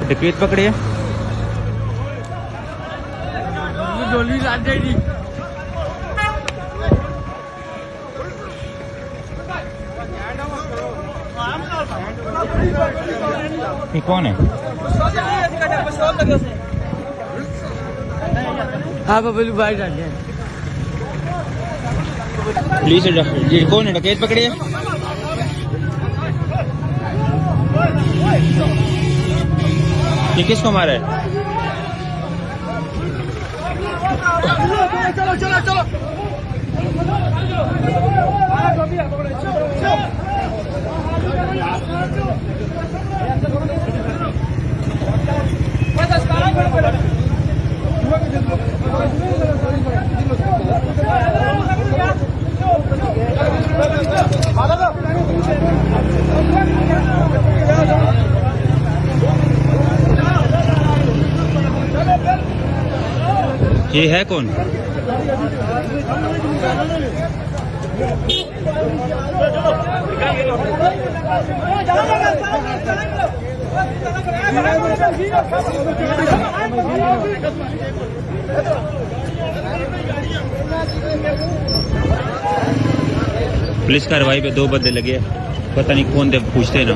डकैत पकड़े हैं। ये कौन है? हाँ बबलू भाई जाते हैं। पुलिस ये कौन है? डकैत पकड़े हैं। ये किसको मारा है? चलो चलो चलो ये है कौन? पुलिस कार्रवाई पे 2 बंदे लगे, पता नहीं कौन थे, पूछते ना।